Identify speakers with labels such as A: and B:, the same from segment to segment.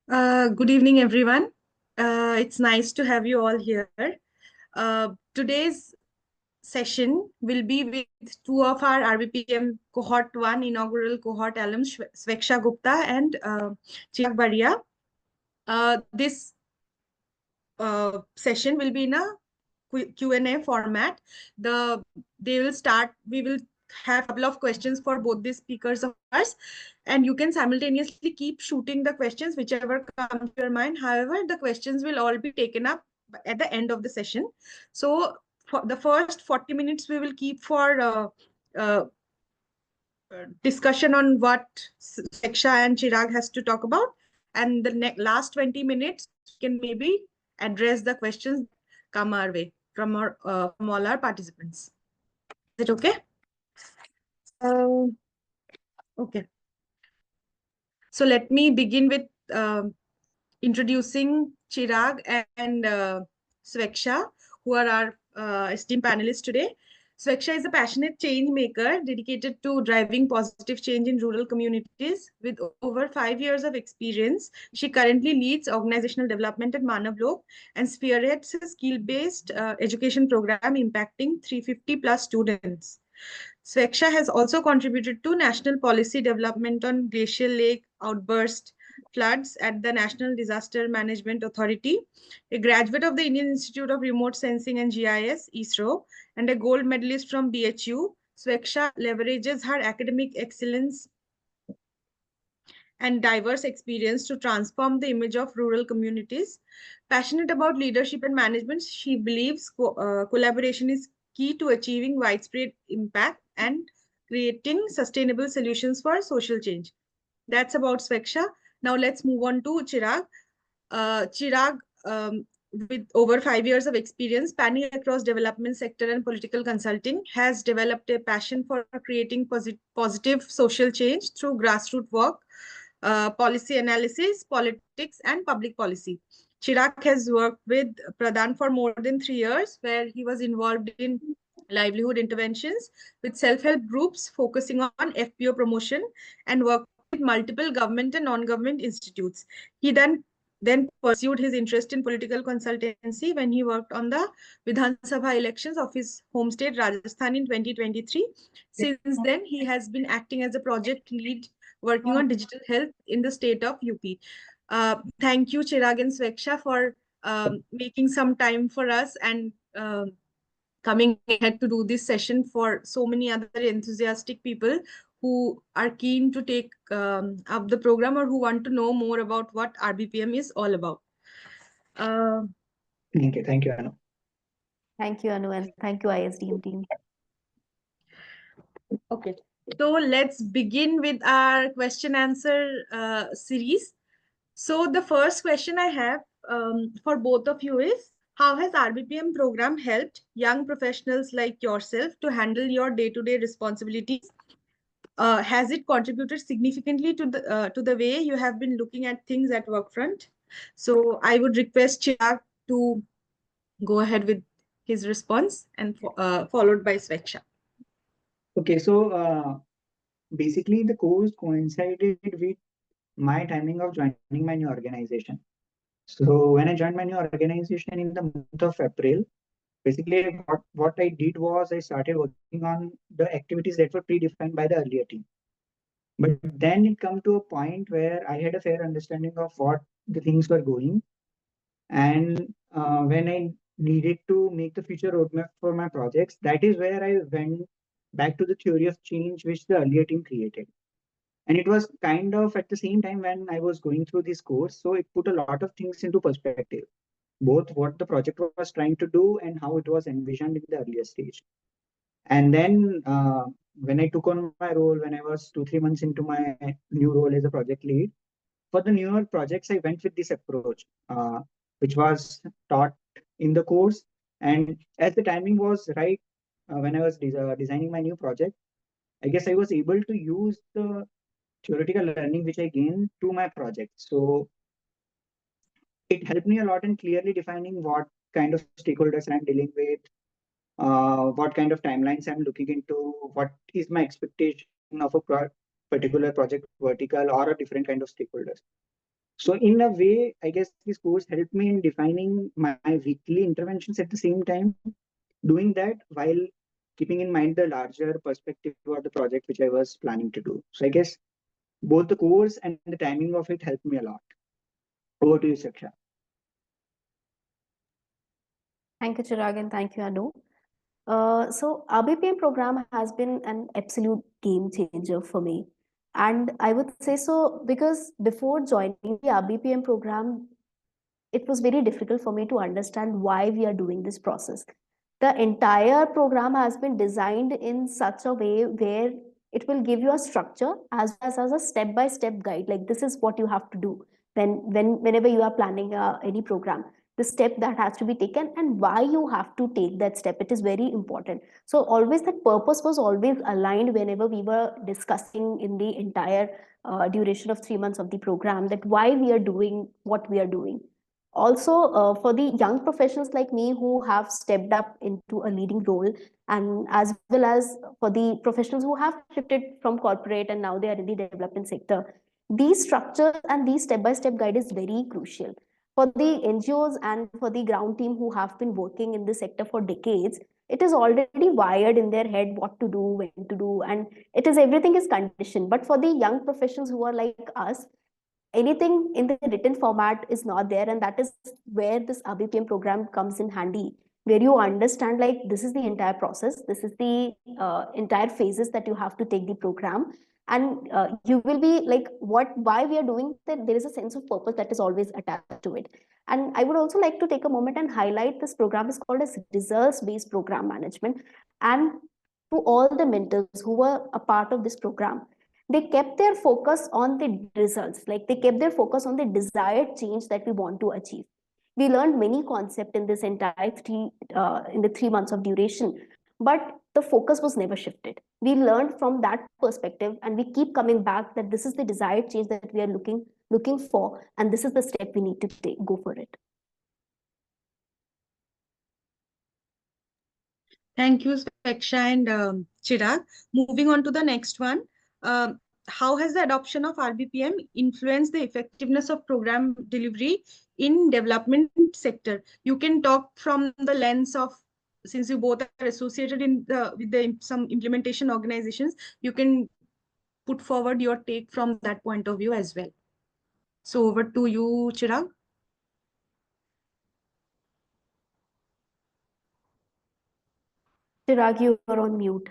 A: Good evening, everyone. It's nice to have you all here. Today's session will be with two of our RBPM Cohort 1 inaugural cohort alums, Sveksha Gupta and Chirag Baria. This session will be in a Q&A format. They will start, we will have a couple of questions for both the speakers of ours, and you can simultaneously keep shooting the questions, whichever come to your mind. However, the questions will all be taken up at the end of the session. So for the first 40 minutes, we will keep for uh, discussion on what Seksha and Chirag has to talk about. And the last 20 minutes, we can maybe address the questions come our way from all our participants. Is it okay? Uh, okay. So let me begin with introducing Chirag and Sveksha, who are our esteemed panelists today. Sveksha is a passionate change maker dedicated to driving positive change in rural communities. With over 5 years of experience, she currently leads organizational development at Manavlok and spearheads a skill-based education program impacting 350 plus students. Sveksha has also contributed to national policy development on glacial lake outburst floods at the National Disaster Management Authority, a graduate of the Indian Institute of Remote Sensing and GIS, ISRO, and a gold medalist from BHU. Sveksha leverages her academic excellence and diverse experience to transform the image of rural communities. Passionate about leadership and management, she believes collaboration is key to achieving widespread impact and creating sustainable solutions for social change. That's about Sveksha. Now let's move on to Chirag. Chirag, with over 5 years of experience spanning across development sector and political consulting, has developed a passion for creating positive social change through grassroots work, policy analysis, politics, and public policy. Chirag has worked with Pradhan for more than 3 years, where he was involved in livelihood interventions with self-help groups focusing on FPO promotion and work with multiple government and non-government institutes. He then pursued his interest in political consultancy when he worked on the Vidhan Sabha elections of his home state Rajasthan in 2023. Since then, he has been acting as a project lead working on digital health in the state of UP. Thank you, Chirag and Sveksha, for making some time for us and coming ahead to do this session for so many other enthusiastic people who are keen to take up the program or who want to know more about what RBPM is all about. Uh,
B: Thank you, Anu.
C: Thank you, Anu, and thank you, ISDM team.
A: okay, so let's begin with our question answer series. So the first question I have for both of you is, how has RBPM program helped young professionals like yourself to handle your day-to-day responsibilities? Has it contributed significantly to the way you have been looking at things at Workfront? So I would request Chirag to go ahead with his response and followed by Sveksha.
B: Okay, so basically the course coincided with my timing of joining my new organization. So when I joined my new organization in the month of April, basically what I did was I started working on the activities that were predefined by the earlier team. But then it come to a point where I had a fair understanding of what the things were going. And when I needed to make the future roadmap for my projects, that is where I went back to the theory of change which the earlier team created. And it was kind of at the same time when I was going through this course, so it put a lot of things into perspective, both what the project was trying to do and how it was envisioned in the earlier stage. And then when I took on my role, when I was 2-3 months into my new role as a project lead, for the newer projects, I went with this approach, which was taught in the course. And as the timing was right, when I was designing my new project, I guess I was able to use the theoretical learning which I gained to my project. So it helped me a lot in clearly defining what kind of stakeholders I'm dealing with, what kind of timelines I'm looking into, what is my expectation of a particular project vertical or a different kind of stakeholders. So in a way, I guess this course helped me in defining my weekly interventions at the same time, doing that while keeping in mind the larger perspective of the project which I was planning to do. So I guess both the course and the timing of it helped me a lot. Over to you, Saksha.
C: Thank you, Chirag, and thank you, Anu. So RBPM program has been an absolute game changer for me. And I would say so because before joining the RBPM program, it was very difficult for me to understand why we are doing this process. The entire program has been designed in such a way where it will give you a structure as a step by step guide, like this is what you have to do whenever you are planning any program, the step that has to be taken and why you have to take that step, it is very important. So always that purpose was always aligned whenever we were discussing in the entire duration of 3 months of the program, that why we are doing what we are doing. Also, for the young professionals like me who have stepped up into a leading role, and as well as for the professionals who have shifted from corporate and now they are in the development sector, these structures and these step-by-step guide is very crucial. For the NGOs and for the ground team who have been working in this sector for decades, it is already wired in their head what to do, when to do, and it is everything is conditioned. But for the young professionals who are like us, anything in the written format is not there, and that is where this RBPM program comes in handy, where you understand like this is the entire process, this is the entire phases that you have to take the program, and you will be like what why we are doing that, there is a sense of purpose that is always attached to it. And I would also like to take a moment and highlight this program is called as results based program management. And to all the mentors who were a part of this program, they kept their focus on the results, like they kept their focus on the desired change that we want to achieve. We learned many concepts in this entire in the 3 months of duration, but the focus was never shifted. We learned from that perspective and we keep coming back that this is the desired change that we are looking for, and this is the step we need to take, go for it.
A: Thank you, Speksha and Chirag. Moving on to the next one. How has the adoption of RBPM influenced the effectiveness of program delivery in development sector? You can talk from the lens of, since you both are associated in the with the some implementation organizations, you can put forward your take from that point of view as well. So over to you, Chirag.
C: Chirag, you are on mute.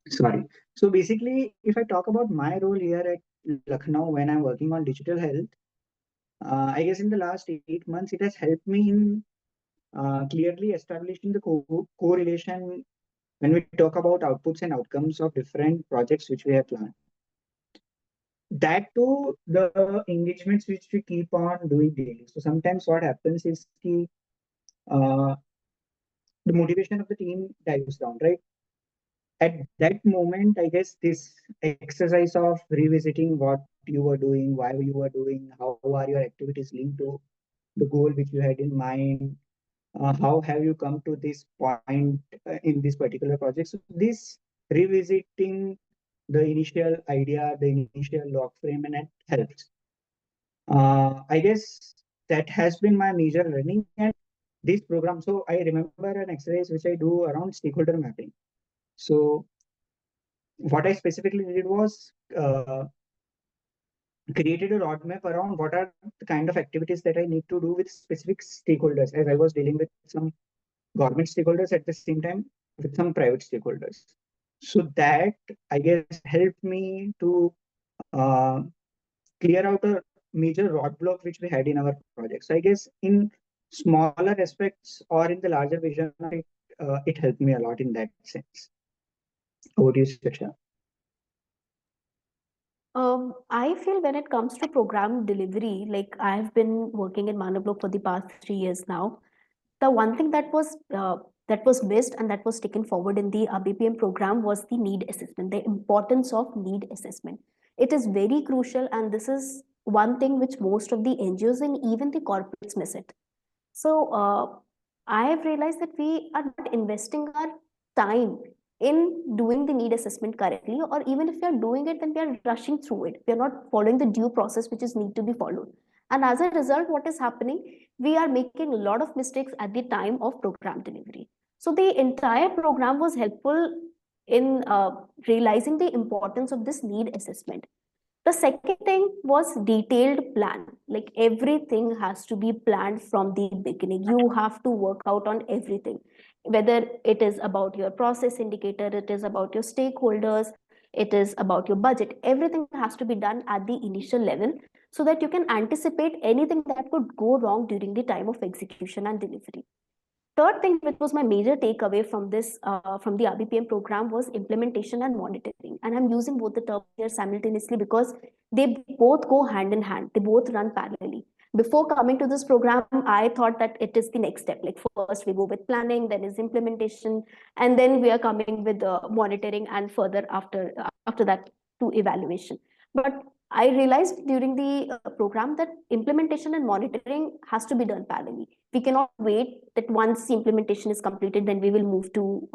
B: Sorry. So basically, if I talk about my role here at Lucknow when I'm working on digital health, I guess in the last 8 months, it has helped me in clearly establishing the correlation when we talk about outputs and outcomes of different projects which we have planned. That too, the engagements which we keep on doing daily. So sometimes what happens is uh, the motivation of the team dies down, right? At that moment, I guess this exercise of revisiting what you were doing, why you were doing, how are your activities linked to the goal which you had in mind, how have you come to this point in this particular project. So this revisiting the initial idea, the initial log frame, and it helps. I guess that has been my major learning and this program. So I remember an exercise which I do around stakeholder mapping. So what I specifically did was created a roadmap around what are the kind of activities that I need to do with specific stakeholders, as I was dealing with some government stakeholders at the same time with some private stakeholders. So that I guess helped me to uh, clear out a major roadblock which we had in our project. So I guess in smaller aspects or in the larger vision, it helped me a lot in that sense. Over to you, Shiksha.
C: I feel when it comes to program delivery, like I've been working in Manavlok for the past 3 years now. The one thing that was missed and that was taken forward in the RBPM program was the need assessment, the importance of need assessment. It is very crucial, and this is one thing which most of the NGOs and even the corporates miss it. So I have realized that we are not investing our time in doing the need assessment correctly, or even if we are doing it, then we are rushing through it. We are not following the due process which is need to be followed. And as a result, what is happening? We are making a lot of mistakes at the time of program delivery. So the entire program was helpful in realizing the importance of this need assessment. The second thing was detailed plan. Like everything has to be planned from the beginning. You have to work out on everything, whether it is about your process indicator, it is about your stakeholders, it is about your budget. Everything has to be done at the initial level so that you can anticipate anything that could go wrong during the time of execution and delivery. Third thing, which was my major takeaway from this, from the RBPM program, was implementation and monitoring. And I'm using both the terms here simultaneously because they both go hand in hand. They both run parallelly. Before coming to this program, I thought that it is the next step. Like first we go with planning, then is implementation, and then we are coming with monitoring, and further after that to evaluation. But I realized during the program that implementation and monitoring has to be done parallelly. We cannot wait that once the implementation is completed, then we will move to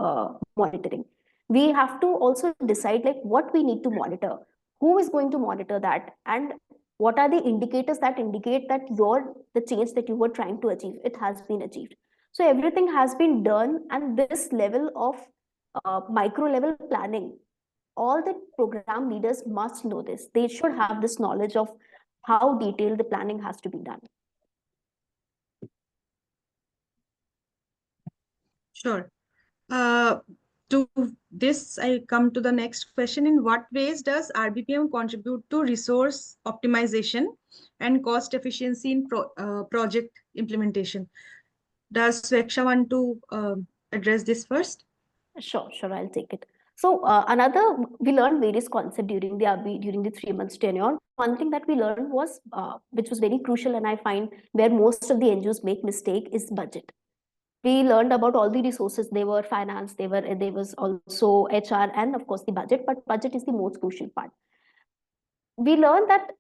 C: monitoring. We have to also decide like what we need to monitor, who is going to monitor that, and what are the indicators that indicate that the change that you were trying to achieve, it has been achieved. So everything has been done, and this level of micro level planning, all the program leaders must know this. They should have this knowledge of how detailed the planning has to be done.
A: Sure. Uh, to this, I come to the next question. In what ways does RBPM contribute to resource optimization and cost efficiency in project implementation? Does Sweksha want to address this first?
C: Sure, I'll take it. So we learned various concepts during the RB during the 3 months tenure. One thing that we learned was, which was very crucial, and I find where most of the NGOs make mistake, is budget. We learned about all the resources. They were finance, there was also HR, and of course the budget. But budget is the most crucial part. We learned that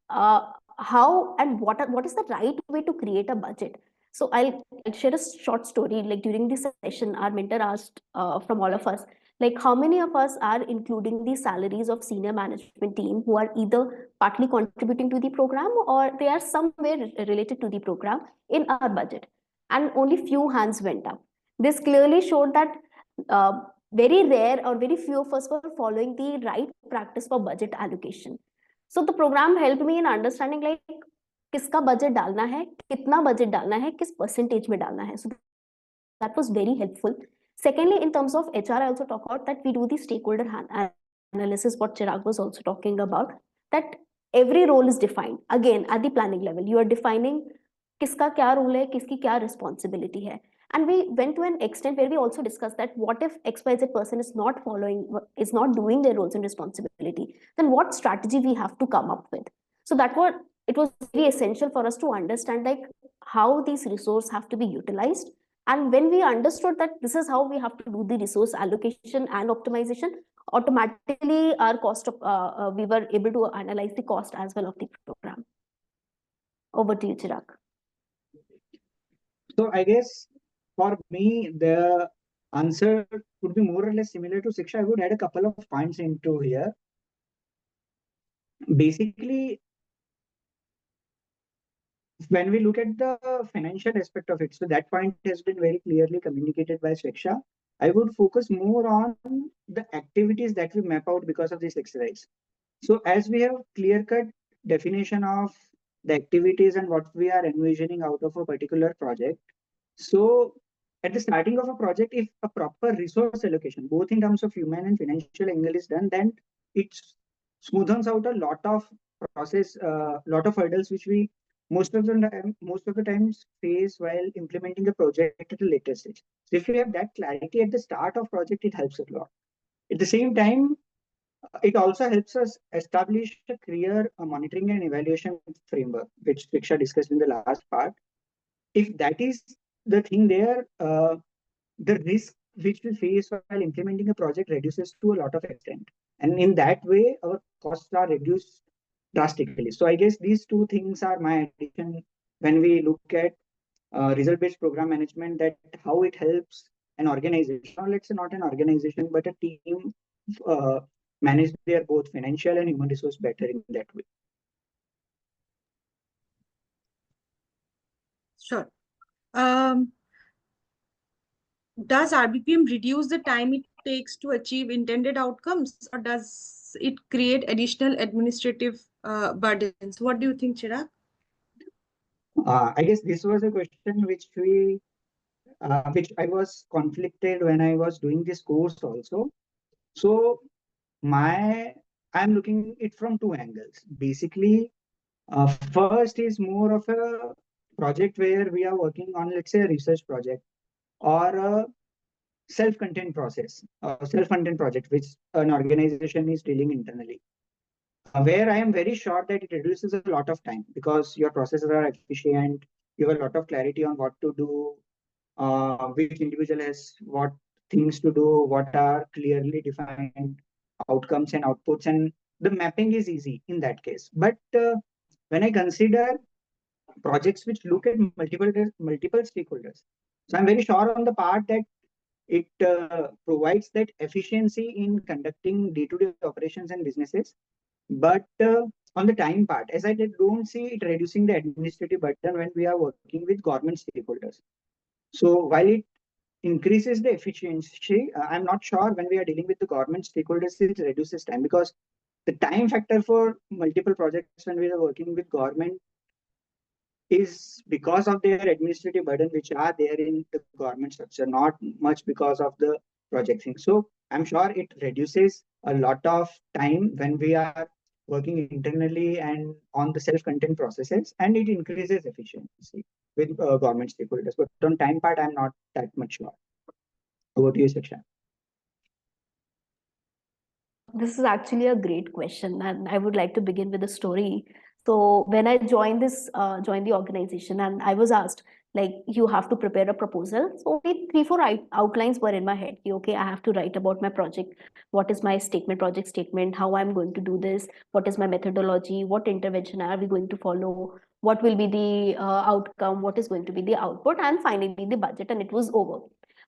C: how and what is the right way to create a budget. So I'll share a short story. Like during this session, our mentor asked from all of us, like how many of us are including the salaries of senior management team who are either partly contributing to the program or they are somewhere related to the program in our budget. And only few hands went up. This clearly showed that very rare or very few of us were following the right practice for budget allocation. So the program helped me in understanding like किसका budget डालना है, कितना budget डालना है, किस percentage में डालना है. So that was very helpful. Secondly, in terms of HR, I also talk about that we do the stakeholder analysis, what Chirag was also talking about, that every role is defined. Again, at the planning level, you are defining किसका क्या role है, किसकी क्या responsibility है. And we went to an extent where we also discussed that what if XYZ person is not doing their roles and responsibility, then what strategy we have to come up with. So it was very essential for us to understand like how these resources have to be utilized. And when we understood that this is how we have to do the resource allocation and optimization, automatically our cost of we were able to analyze the cost as well of the program. Over to you, Chirag.
B: So I guess for me, the answer would be more or less similar to Siksha. I would add a couple of points into here. Basically, when we look at the financial aspect of it, so that point has been very clearly communicated by Sweksha. I would focus more on the activities that we map out because of this exercise. So as we have clear-cut definition of the activities and what we are envisioning out of a particular project, so at the starting of a project, if a proper resource allocation, both in terms of human and financial angle is done, then it smoothens out a lot of process, lot of hurdles which we most of the times face while implementing a project at a later stage. So if you have that clarity at the start of project, it helps a lot. At the same time, it also helps us establish a clear monitoring and evaluation framework, which Diksha discussed in the last part. If that is the thing there, the risk which we face while implementing a project reduces to a lot of extent. And in that way, our costs are reduced drastically. So I guess these two things are my addition when we look at result-based program management, that how it helps an organization, or let's say not an organization, but a team uh, manage their both financial and human resource better in that way.
A: Sure. Um, does RBPM reduce the time it takes to achieve intended outcomes, or does it create additional administrative burdens? What do you think, Chirag?
B: I guess this was a question which I was conflicted when I was doing this course also. So my I'm looking it from two angles. Basically, first is more of a project where we are working on, let's say, a research project or a self-contained process, self-contained project, which an organization is dealing internally. Where I am very sure that it reduces a lot of time because your processes are efficient, you have a lot of clarity on what to do, which individual has what things to do, what are clearly defined outcomes and outputs, and the mapping is easy in that case. But when I consider projects which look at multiple stakeholders, so I'm very sure on the part that it provides that efficiency in conducting day-to-day operations and businesses. But on the time part, as don't see it reducing the administrative burden when we are working with government stakeholders. So while it increases the efficiency, I'm not sure when we are dealing with the government stakeholders, it reduces time because the time factor for multiple projects when we are working with government is because of their administrative burden which are there in the government structure, not much because of the project thing. So I'm sure it reduces a lot of time when we are working internally and on the self-contained processes, and it increases efficiency with government stakeholders. But on time part, I'm not that much sure. Over to you, Shiksha.
C: This is actually a great question, and I would like to begin with a story. So when I joined joined the organization, and I was asked, like, you have to prepare a proposal. So only three, four outlines were in my head. Okay, I have to write about my project. What is my statement, project statement? How I'm going to do this? What is my methodology? What intervention are we going to follow? What will be the outcome? What is going to be the output? And finally, the budget, and it was over.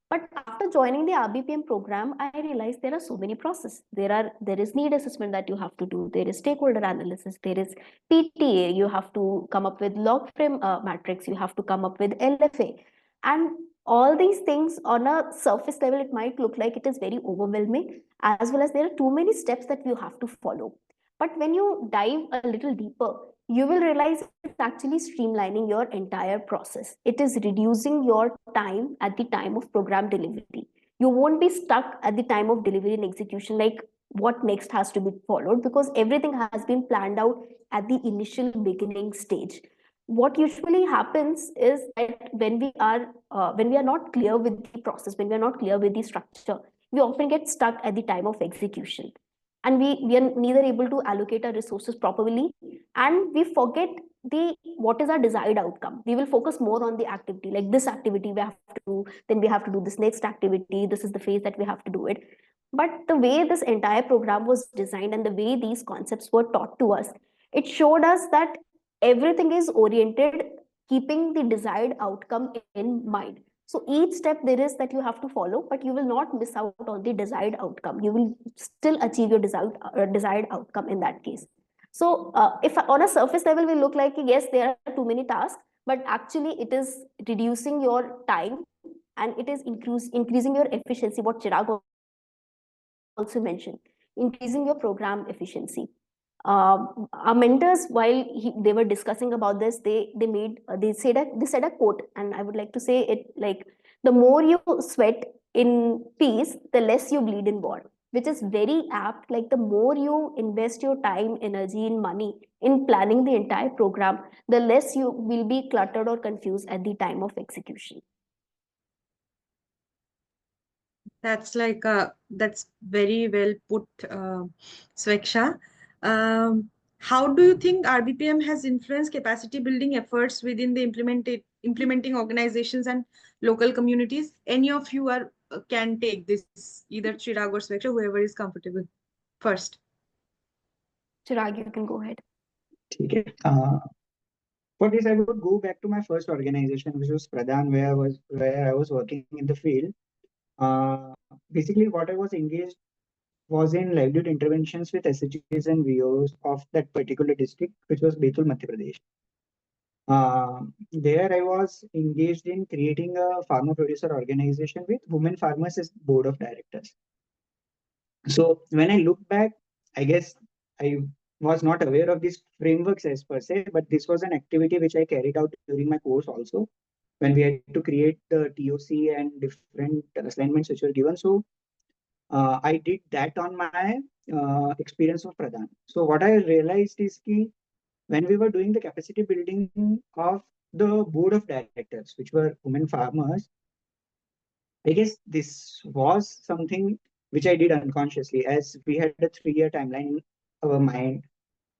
C: But after joining the RBPM program, I realized there are so many processes. There is need assessment that you have to do. There is stakeholder analysis. There is PTA. You have to come up with log frame matrix. You have to come up with LFA, and all these things on a surface level, it might look like it is very overwhelming, as well as there are too many steps that you have to follow. But when you dive a little deeper, you will realize it's actually streamlining your entire process. It is reducing your time at the time of program delivery. You won't be stuck at the time of delivery and execution, like what next has to be followed, because everything has been planned out at the initial beginning stage. What usually happens is that when we are not clear with the process, when we are not clear with the structure, we often get stuck at the time of execution, and we are neither able to allocate our resources properly, and we forget the what is our desired outcome. We will focus more on the activity, like this activity we have to do, then we have to do this next activity, this is the phase that we have to do it. But the way this entire program was designed and the way these concepts were taught to us, it showed us that everything is oriented keeping the desired outcome in mind. So each step there is that you have to follow, but you will not miss out on the desired outcome. You will still achieve your desired outcome in that case. So if on a surface level we look like, yes, there are too many tasks, but actually it is reducing your time, and it is increasing your efficiency, what Chirag also mentioned, increasing your program efficiency. Our mentors, while they were discussing about this, they said a quote, and I would like to say it like, the more you sweat in peace, the less you bleed in war, which is very apt. Like, the more you invest your time, energy, and money in planning the entire program, the less you will be cluttered or confused at the time of execution.
A: That's very well put, Sweksha. How do you think RBPM has influenced capacity building efforts within the implementing organizations and local communities? Any of you can take this, either Chirag or Sweksha, whoever is comfortable first.
C: Chirag, you can go ahead.
B: Okay. For this, I would go back to my first organization, which was Pradhan, where I was working in the field. Basically, what I was engaged was in livelihood interventions with SHGs and VOs of that particular district, which was Betul, Madhya Pradesh. There I was engaged in creating a farmer producer organization with women farmers as board of directors. So when I look back, I guess I was not aware of these frameworks as per se, but this was an activity which I carried out during my course also, when we had to create the TOC and different assignments which were given. So I did that on my experience of Pradhan. So what I realized is ki when we were doing the capacity building of the board of directors, which were women farmers, I guess this was something which I did unconsciously, as we had a 3-year timeline in our mind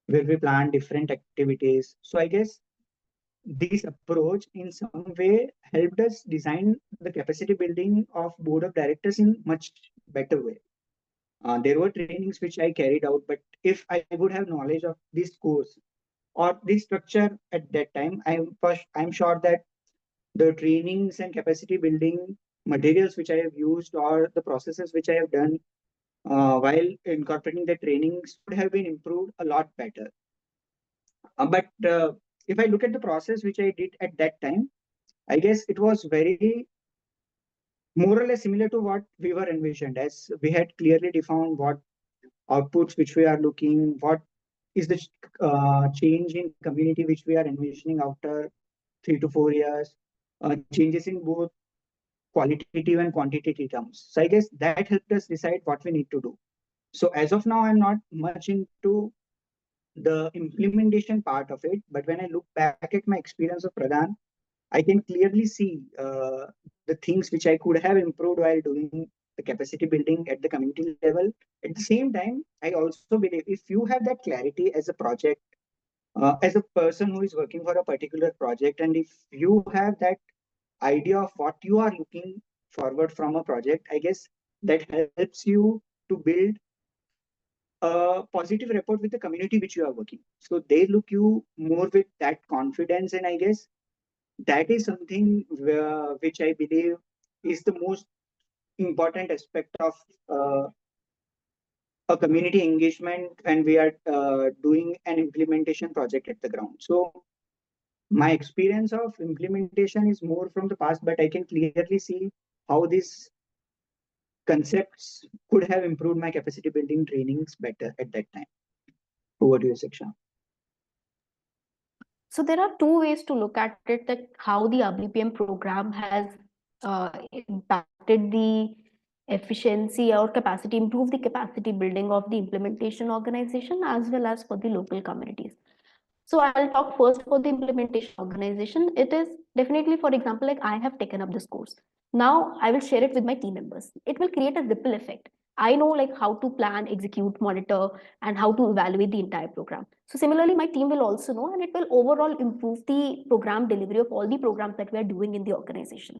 B: where we planned different activities. So I guess this approach in some way helped us design the capacity building of board of directors in much better way. There were trainings which I carried out, but if I would have knowledge of this course or this structure at that time, I'm sure that the trainings and capacity building materials which I have used or the processes which I have done while incorporating the trainings would have been improved a lot better. But if I look at the process which I did at that time, I guess it was very more or less similar to what we were envisioned, as we had clearly defined what outputs which we are looking, what is the change in community which we are envisioning after 3 to 4 years, changes in both qualitative and quantitative terms. So I guess that helped us decide what we need to do. So as of now, I'm not much into the implementation part of it, but when I look back at my experience of Pradhan, I can clearly see the things which I could have improved while doing the capacity building at the community level. At the same time, I also believe if you have that clarity as a project, as a person who is working for a particular project, and if you have that idea of what you are looking forward from a project, I guess that helps you to build a positive rapport with the community which you are working. So they look you more with that confidence, and I guess that is something which I believe is the most important aspect of a community engagement when we are doing an implementation project at the ground. So my experience of implementation is more from the past, but I can clearly see how these concepts could have improved my capacity building trainings better at that time. Over to you, Siksha.
C: So there are two ways to look at it, that how the RBPM program has impacted the efficiency or capacity, improve the capacity building of the implementation organization as well as for the local communities. So I'll talk first for the implementation organization. It is definitely, for example, like I have taken up this course. Now I will share it with my team members. It will create a ripple effect. I know like how to plan, execute, monitor, and how to evaluate the entire program. So similarly, my team will also know, and it will overall improve the program delivery of all the programs that we are doing in the organization.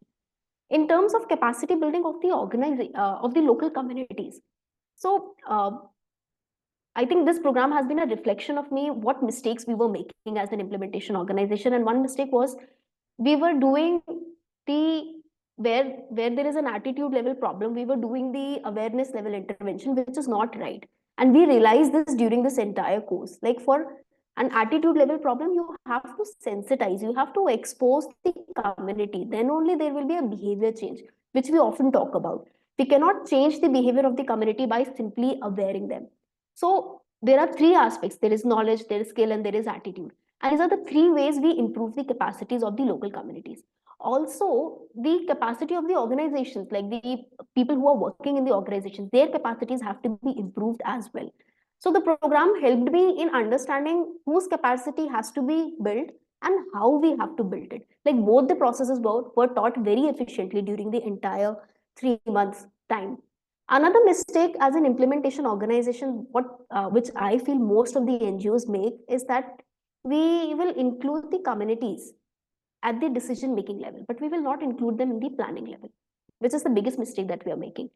C: In terms of capacity building of the of the local communities. So I think this program has been a reflection of me, what mistakes we were making as an implementation organization. And one mistake was we were doing the where there is an attitude level problem, we were doing the awareness level intervention, which is not right. And we realized this during this entire course. Like for an attitude level problem, you have to sensitize, you have to expose the community. Then only there will be a behavior change, which we often talk about. We cannot change the behavior of the community by simply awareing them. So there are three aspects. There is knowledge, there is skill, and there is attitude. And these are the three ways we improve the capacities of the local communities. Also, the capacity of the organizations, like the people who are working in the organizations, their capacities have to be improved as well. So the program helped me in understanding whose capacity has to be built and how we have to build it. Like both the processes were taught very efficiently during the entire 3 months time. Another mistake as an implementation organization, which I feel most of the NGOs make, is that we will include the communities at the decision making level, but we will not include them in the planning level, which is the biggest mistake that we are making.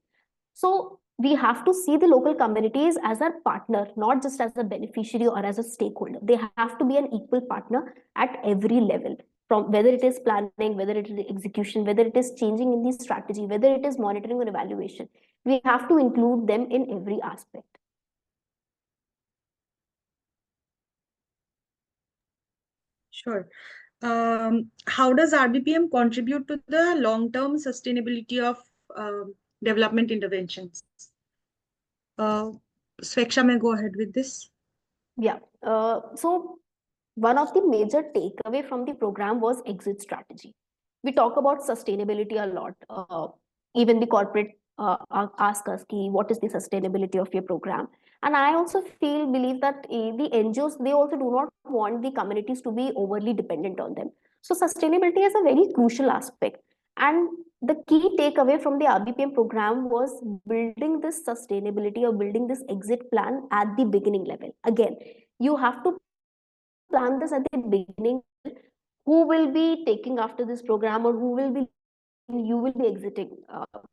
C: So we have to see the local communities as our partner, not just as a beneficiary or as a stakeholder. They have to be an equal partner at every level, from whether it is planning, whether it is execution, whether it is changing in the strategy, whether it is monitoring or evaluation. We have to include them in every aspect.
A: Sure. How does RBPM contribute to the long-term sustainability of development interventions? Sveksha may go ahead with this.
C: Yeah. So one of the major takeaway from the program was exit strategy. We talk about sustainability a lot. Even the corporate ask us, what is the sustainability of your program? And I also believe that the NGOs, they also do not want the communities to be overly dependent on them. So sustainability is a very crucial aspect. And the key takeaway from the RBPM program was building this sustainability or building this exit plan at the beginning level. Again, you have to plan this at the beginning. Who will be taking after this program, or who will be you will be exiting,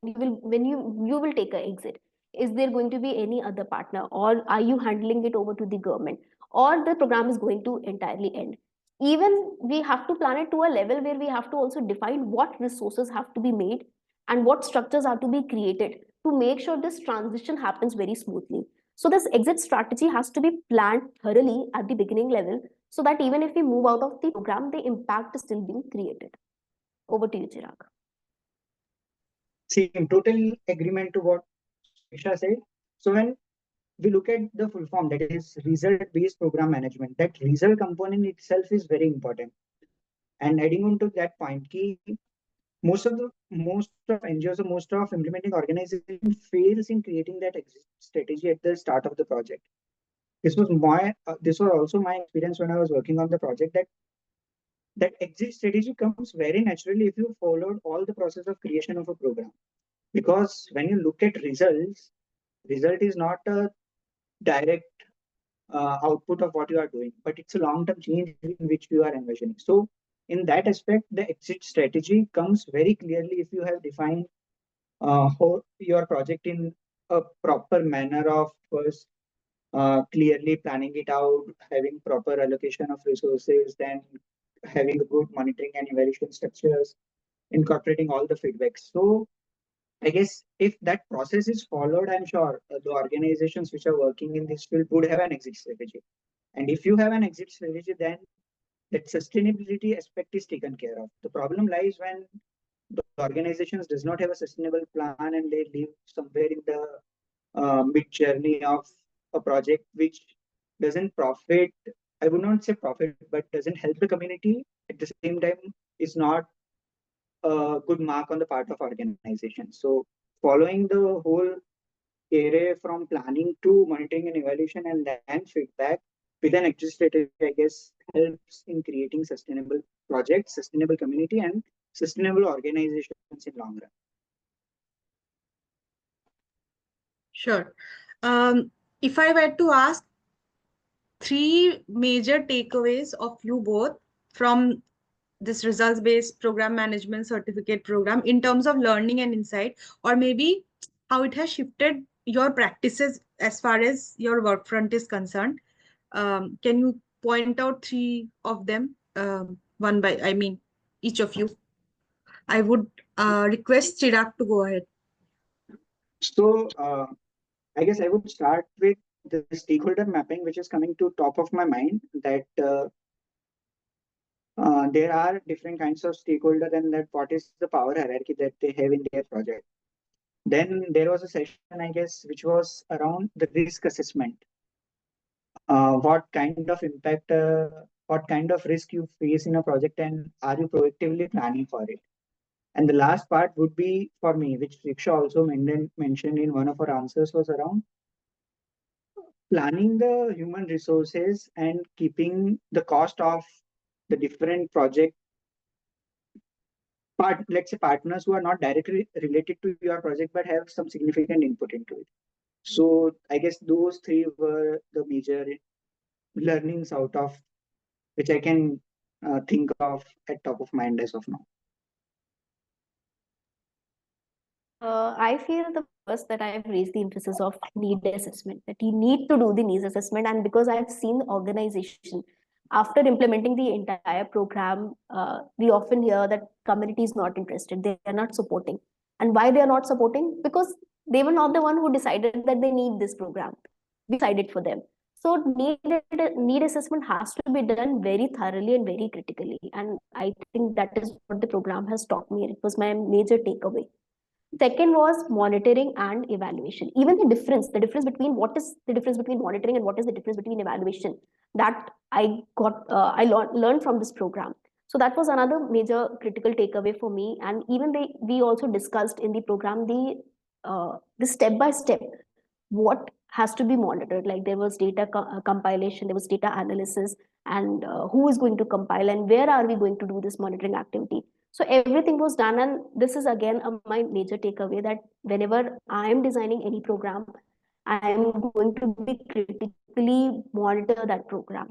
C: when you will take an exit? Is there going to be any other partner, or are you handling it over to the government, or the program is going to entirely end? Even we have to plan it to a level where we have to also define what resources have to be made and what structures are to be created to make sure this transition happens very smoothly. So this exit strategy has to be planned thoroughly at the beginning level, so that even if we move out of the program, the impact is still being created. Over to you, Chirag.
B: See, in total agreement to what Shiksha said. So when we look at the full form, that is result-based program management, that result component itself is very important. And adding on to that point, key most of NGOs or most of implementing organization fails in creating that exit strategy at the start of the project. This was also my experience when I was working on the project, that exit strategy comes very naturally if you followed all the process of creation of a program. Because when you look at results, result is not a direct output of what you are doing, but it's a long-term change in which you are envisioning. So in that aspect, the exit strategy comes very clearly if you have defined your project in a proper manner of first clearly planning it out, having proper allocation of resources, then having a good monitoring and evaluation structures, incorporating all the feedbacks. So I guess if that process is followed, I'm sure the organizations which are working in this field would have an exit strategy. And if you have an exit strategy, then that sustainability aspect is taken care of. The problem lies when the organizations does not have a sustainable plan and they live somewhere in the mid journey of a project which doesn't profit. I would not say profit, but doesn't help the community. At the same time, is not a good mark on the part of organization. So following the whole array from planning to monitoring and evaluation and then feedback with an exit strategy, I guess, helps in creating sustainable projects, sustainable community, and sustainable organizations in long run.
A: Sure. If I were to ask three major takeaways of you both from this results-based program management certificate program in terms of learning and insight, or maybe how it has shifted your practices as far as your work front is concerned, can you point out three of them, each of you? I would request Chirag to go ahead.
B: So I guess I would start with the stakeholder mapping, which is coming to top of my mind, that there are different kinds of stakeholder and that what is the power hierarchy that they have in their project. Then there was a session, I guess, which was around the risk assessment. What kind of impact, what kind of risk you face in a project, and are you proactively planning for it? And the last part would be for me, which Riksha also mentioned in one of her answers, was around planning the human resources and keeping the cost of the different project let's say partners who are not directly related to your project but have some significant input into it. So I guess those three were the major learnings out of which I can think of at top of mind as of now.
C: I feel the first that I've raised the emphasis of need assessment, that you need to do the needs assessment. And because I've seen the organization, after implementing the entire program, we often hear that community is not interested, they are not supporting. And why they are not supporting? Because they were not the one who decided that they need this program. We decided for them. So need assessment has to be done very thoroughly and very critically. And I think that is what the program has taught me. It was my major takeaway. Second was monitoring and evaluation. Even the difference between what is the difference between monitoring and what is the difference between evaluation, that I learned from this program. So that was another major critical takeaway for me. And even we also discussed in the program the step by step what has to be monitored. Like there was data compilation, there was data analysis, and who is going to compile and where are we going to do this monitoring activity. So everything was done, and this is again my major takeaway, that whenever I am designing any program, I am going to be critically monitor that program.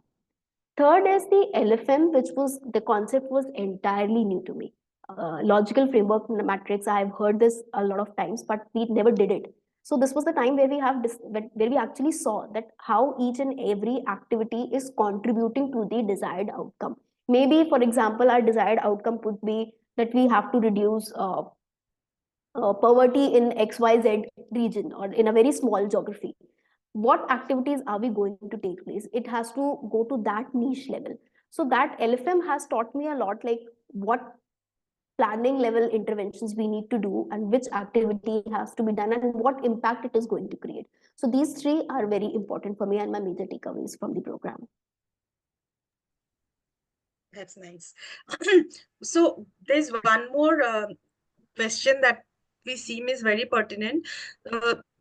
C: Third is the LFM, which was the concept was entirely new to me. Logical framework matrix, I have heard this a lot of times, but we never did it. So this was the time where we actually saw that how each and every activity is contributing to the desired outcome. Maybe, for example, our desired outcome could be that we have to reduce poverty in XYZ region or in a very small geography. What activities are we going to take place? It has to go to that niche level. So that LFM has taught me a lot, like what planning level interventions we need to do and which activity has to be done and what impact it is going to create. So these three are very important for me and my major takeaways from the program.
A: That's nice. So there's one more question that we seem is very pertinent.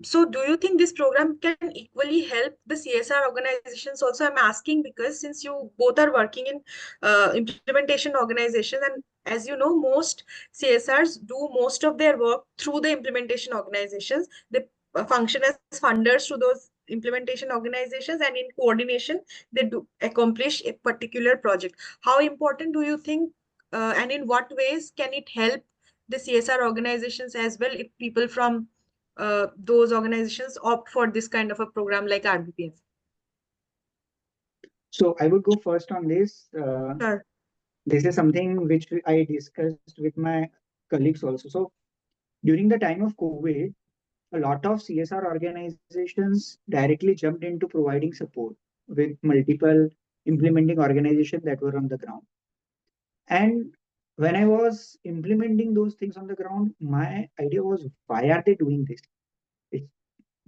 A: So do you think this program can equally help the CSR organizations also? I'm asking because since you both are working in implementation organizations, and as you know, most CSRs do most of their work through the implementation organizations. They function as funders to those implementation organizations, and in coordination, they do accomplish a particular project. How important do you think, and in what ways can it help the CSR organizations as well if people from those organizations opt for this kind of a program like RBPM?
B: So I would go first on this.
A: Sure.
B: This is something which I discussed with my colleagues also. So during the time of COVID, a lot of CSR organizations directly jumped into providing support with multiple implementing organizations that were on the ground. And when I was implementing those things on the ground, my idea was, why are they doing this? It's,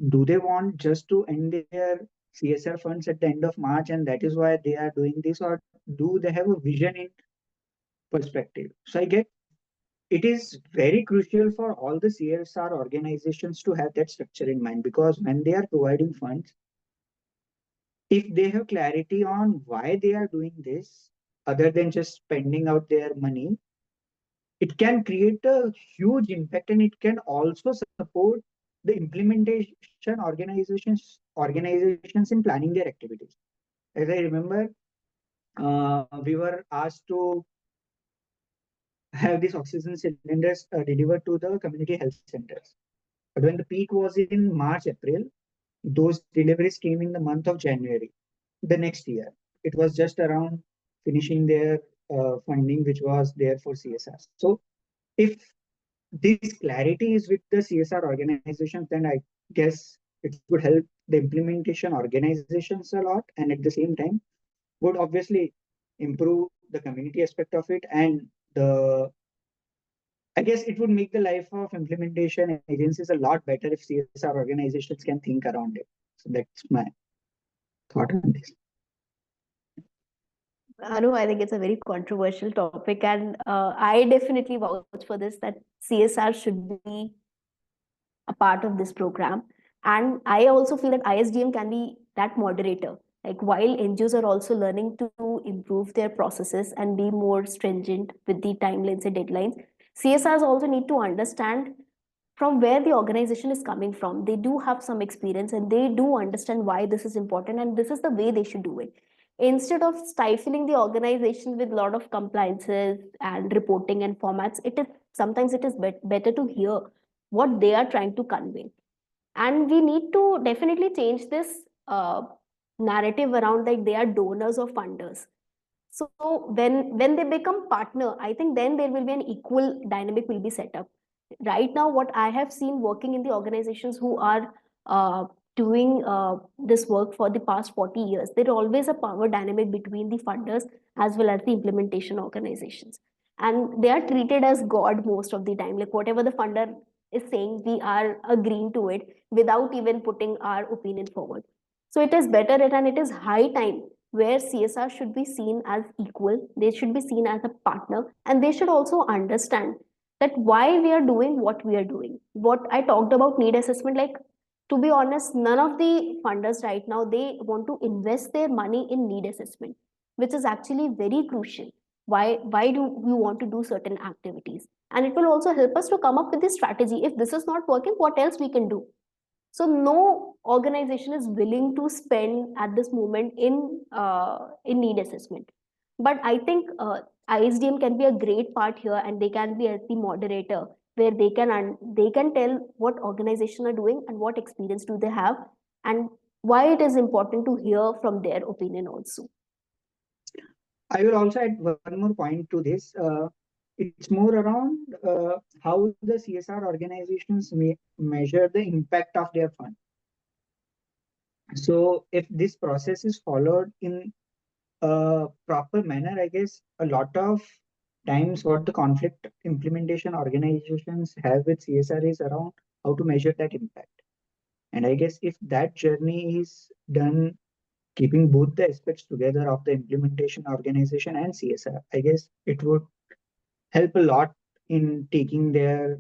B: do they want just to end their CSR funds at the end of March, and that is why they are doing this, or do they have a vision in perspective? So I get it is very crucial for all the CSR organizations to have that structure in mind, because when they are providing funds, if they have clarity on why they are doing this, other than just spending out their money, it can create a huge impact, and it can also support the implementation organizations in planning their activities. As I remember, we were asked to have these oxygen cylinders delivered to the community health centers. But when the peak was in March, April, those deliveries came in the month of January, the next year. It was just around finishing their funding, which was there for CSR. So if this clarity is with the CSR organizations, then I guess it would help the implementation organizations a lot, and at the same time would obviously improve the community aspect of it, and the I guess it would make the life of implementation agencies a lot better if CSR organizations can think around it. So that's my thought on this.
C: Anu, I think it's a very controversial topic, and I definitely vouch for this, that CSR should be a part of this program. And I also feel that ISDM can be that moderator. Like while NGOs are also learning to improve their processes and be more stringent with the timelines and deadlines, CSRs also need to understand from where the organization is coming from. They do have some experience and they do understand why this is important and this is the way they should do it. Instead of stifling the organization with a lot of compliances and reporting and formats, it is sometimes it is better to hear what they are trying to convey. And we need to definitely change this narrative around that they are donors or funders. So when they become partner, I think then there will be an equal dynamic will be set up. Right now, what I have seen working in the organizations who are doing this work for the past 40 years, there is always a power dynamic between the funders as well as the implementation organizations. And they are treated as God most of the time. Like whatever the funder is saying, we are agreeing to it without even putting our opinion forward. So it is better and it is high time where CSR should be seen as equal, they should be seen as a partner, and they should also understand that why we are doing what we are doing. What I talked about need assessment, like to be honest, none of the funders right now they want to invest their money in need assessment, which is actually very crucial. Why do we want to do certain activities? And it will also help us to come up with the strategy. If this is not working, what else we can do? So no organization is willing to spend at this moment in need assessment. But I think ISDM can be a great part here, and they can be as the moderator where they can tell what organization are doing and what experience do they have, and why it is important to hear from their opinion also.
B: I will also add one more point to this. It's more around how the CSR organizations may measure the impact of their fund. So if this process is followed in a proper manner, I guess a lot of times what the conflict implementation organizations have with CSR is around how to measure that impact. And I guess if that journey is done keeping both the aspects together of the implementation organization and CSR, I guess it would help a lot in taking their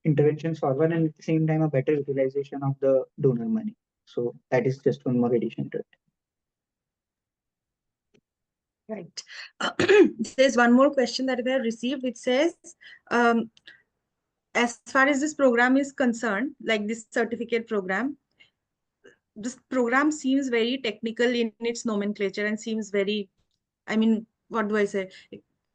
B: interventions forward and at the same time a better utilization of the donor money. So that is just one more addition to it.
A: Right. There's one more question that we have received, which says, as far as this program is concerned, like this certificate program, this program seems very technical in its nomenclature and seems very, I mean, what do I say?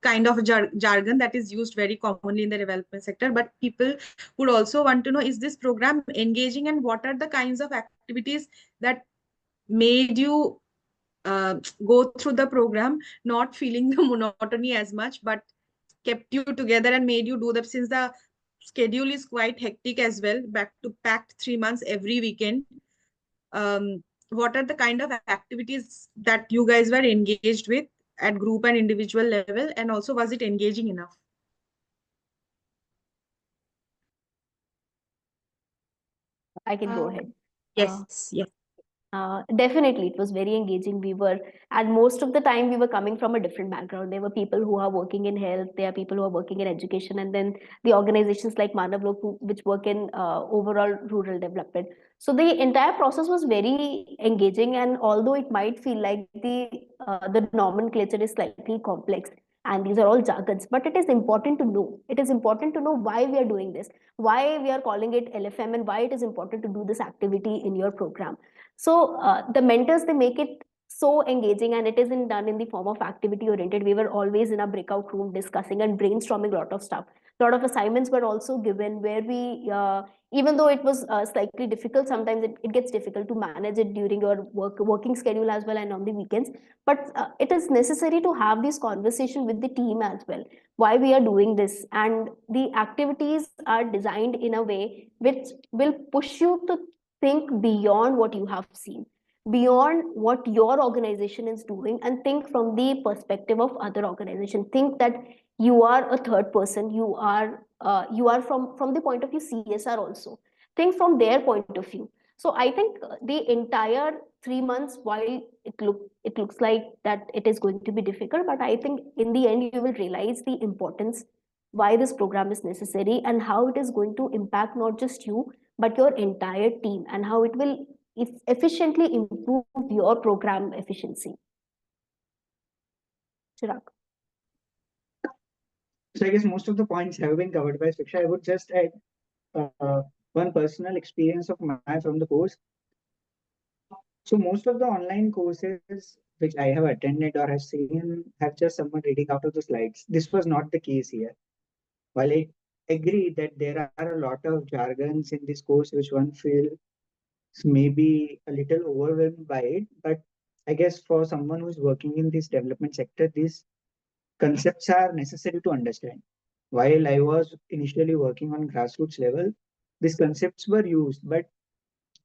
A: Kind of jargon that is used very commonly in the development sector. But people would also want to know, is this program engaging, and what are the kinds of activities that made you go through the program, not feeling the monotony as much, but kept you together and made you do that, since the schedule is quite hectic as well, back to packed 3 months every weekend. What are the kind of activities that you guys were engaged with at group and individual level, and also was it engaging enough?
C: I can go ahead.
A: Yes, yes.
C: Definitely, it was very engaging. And most of the time, we were coming from a different background. There were people who are working in health, there are people who are working in education, and then the organizations like Manav Lok, which work in overall rural development. So the entire process was very engaging, and although it might feel like the nomenclature is slightly complex, and these are all jargons, but it is important to know. It is important to know why we are doing this, why we are calling it LFM, and why it is important to do this activity in your program. So the mentors, they make it so engaging, and it isn't done in the form of activity oriented. We were always in a breakout room discussing and brainstorming a lot of stuff. A lot of assignments were also given where we, even though it was slightly difficult, sometimes it gets difficult to manage it during your working schedule as well and on the weekends. But it is necessary to have this conversation with the team as well. Why we are doing this, and the activities are designed in a way which will push you to think beyond what you have seen, beyond what your organization is doing, and think from the perspective of other organization. Think that you are a third person, you are from the point of view CSR also. Think from their point of view. So I think the entire 3 months, while it looks like that it is going to be difficult, but I think in the end you will realize the importance, why this program is necessary, and how it is going to impact not just you but your entire team, and how it will efficiently improve your program efficiency. Chirag.
B: So I guess most of the points have been covered by Shiksha. I would just add one personal experience of mine from the course. So most of the online courses which I have attended or have seen have just someone reading out of the slides. This was not the case here. While I agree that there are a lot of jargons in this course which one feels maybe a little overwhelmed by it, but I guess for someone who's working in this development sector, these concepts are necessary to understand. While I was initially working on grassroots level, these concepts were used, but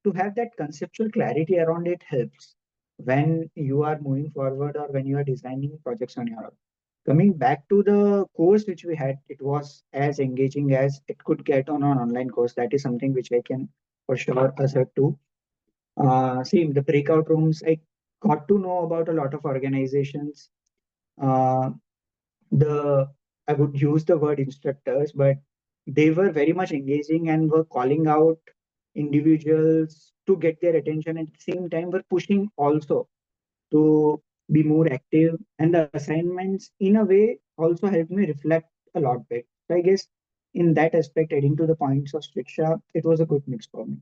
B: to have that conceptual clarity around it helps when you are moving forward or when you are designing projects on your own. Coming back to the course which we had, it was as engaging as it could get on an online course. That is something which I can for sure assert to. See, in the breakout rooms, I got to know about a lot of organizations. Uh, the I would use the word instructors, but they were very much engaging and were calling out individuals to get their attention. At the same time, were pushing also to be more active. And the assignments, in a way, also helped me reflect a lot better. So I guess in that aspect, adding to the points of Striksha, it was a good mix for me.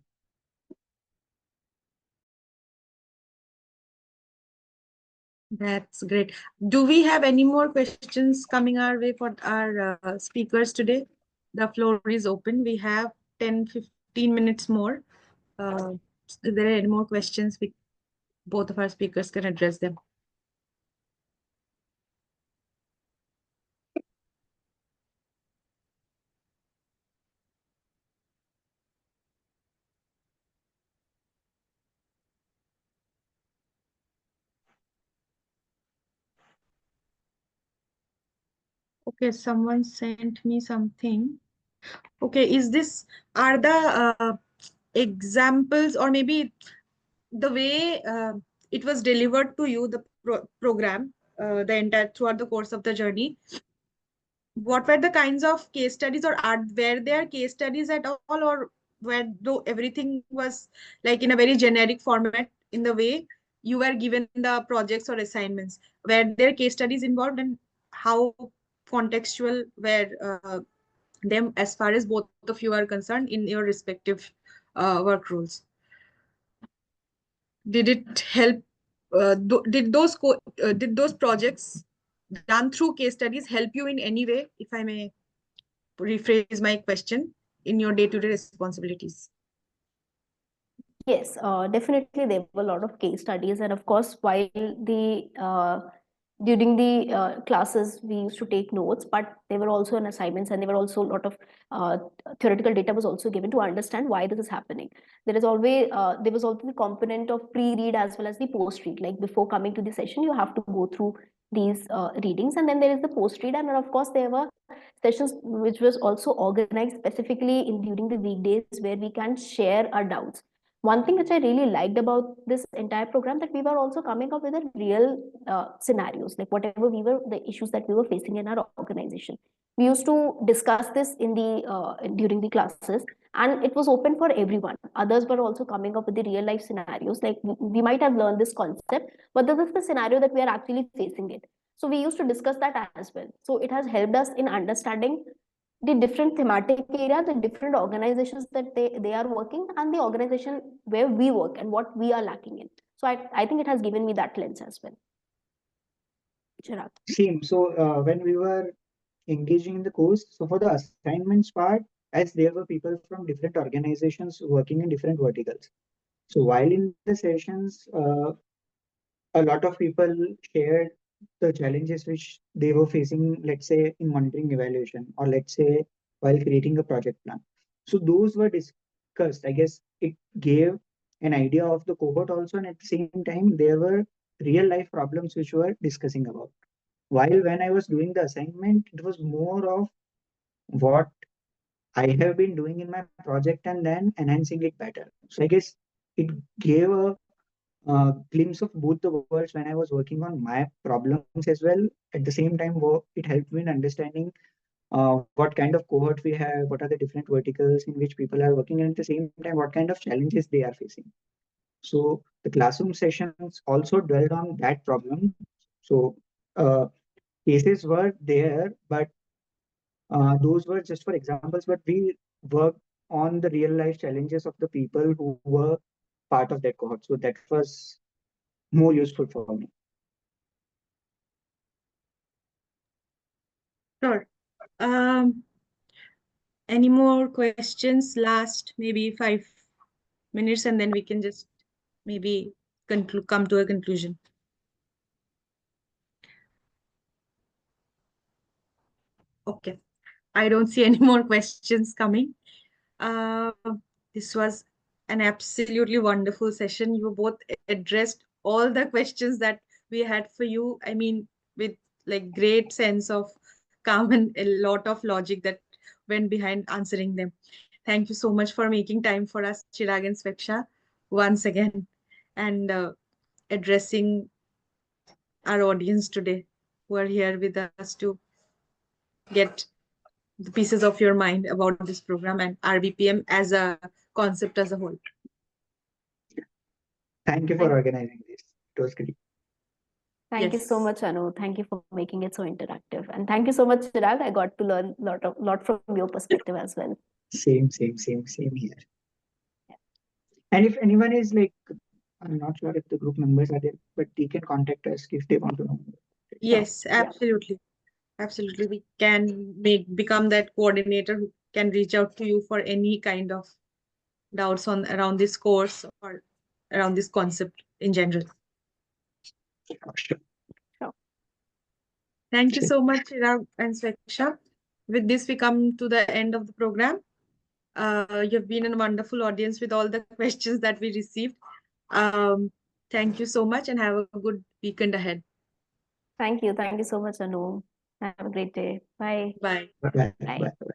A: That's great. Do we have any more questions coming our way for our speakers today? The floor is open. We have 10-15 minutes more. If there are any more questions, both of our speakers can address them. Okay, someone sent me something. Okay, are the examples, or maybe the way it was delivered to you, the program, the entire throughout the course of the journey? What were the kinds of case studies, or were there case studies at all, or where though everything was like in a very generic format in the way you were given the projects or assignments? Were there case studies involved, and how contextual were them as far as both of you are concerned in your respective work roles? Did it help? Did those projects done through case studies help you in any way, if I may rephrase my question, in your day-to-day responsibilities?
C: Yes, definitely there were a lot of case studies, and of course, while the during the classes we used to take notes, but there were also an assignments, and there were also a lot of uh, theoretical data was also given to understand why this is happening. There was also the component of pre-read as well as the post-read. Like before coming to the session, you have to go through these readings, and then there is the post-read, and then of course there were sessions which was also organized specifically in during the weekdays where we can share our doubts. One thing which I really liked about this entire program, that we were also coming up with a real scenarios, like whatever the issues that we were facing in our organization. We used to discuss this in the during the classes, and it was open for everyone. Others were also coming up with the real life scenarios, like we might have learned this concept, but this is the scenario that we are actually facing it. So we used to discuss that as well. So it has helped us in understanding the different thematic area, the different organizations that they are working, and the organization where we work and what we are lacking in. So I think it has given me that lens as well. Chirag.
B: Same. So when we were engaging in the course, so for the assignments part, as there were people from different organizations working in different verticals. So while in the sessions, a lot of people shared the challenges which they were facing, let's say in monitoring evaluation, or let's say while creating a project plan. So those were discussed. I guess it gave an idea of the cohort also, and at the same time, there were real life problems which we were discussing about. While when I was doing the assignment, it was more of what I have been doing in my project and then enhancing it better. So I guess it gave a glimpse of both the worlds when I was working on my problems as well. At the same time, it helped me in understanding what kind of cohort we have, what are the different verticals in which people are working, and at the same time, what kind of challenges they are facing. So the classroom sessions also dwelled on that problem. So uh, cases were there, but those were just for examples, but we worked on the real life challenges of the people who were part of that cohort. So that was more useful for me.
A: Sure. Um, any more questions? Last maybe 5 minutes, and then we can just maybe come to a conclusion. Okay. I don't see any more questions coming. Uh, this was an absolutely wonderful session. You both addressed all the questions that we had for you. I mean, with like great sense of calm and a lot of logic that went behind answering them. Thank you so much for making time for us, Chirag and Sveksha, once again, and addressing our audience today who are here with us to get the pieces of your mind about this program and RBPM as a concept as a whole.
B: Thank you for organizing this. It was great.
C: Thank you so much, Anu. Thank you for making it so interactive. And thank you so much, Chirag. I got to learn lot from your perspective as well.
B: Same here. And if anyone is like, I'm not sure if the group members are there, but they can contact us if they want to know.
A: Yes, absolutely. Absolutely. We can become that coordinator who can reach out to you for any kind of doubts on around this course or around this concept in general.
B: Sure.
A: Thank you so much, Chirag and Sveksha. With this, we come to the end of the program. You've been a wonderful audience with all the questions that we received. Thank you so much and have a good weekend ahead.
C: Thank you. Thank you so much, Anu. Have a great day. Bye.
A: Bye.
B: Bye.
C: Bye.
B: Bye.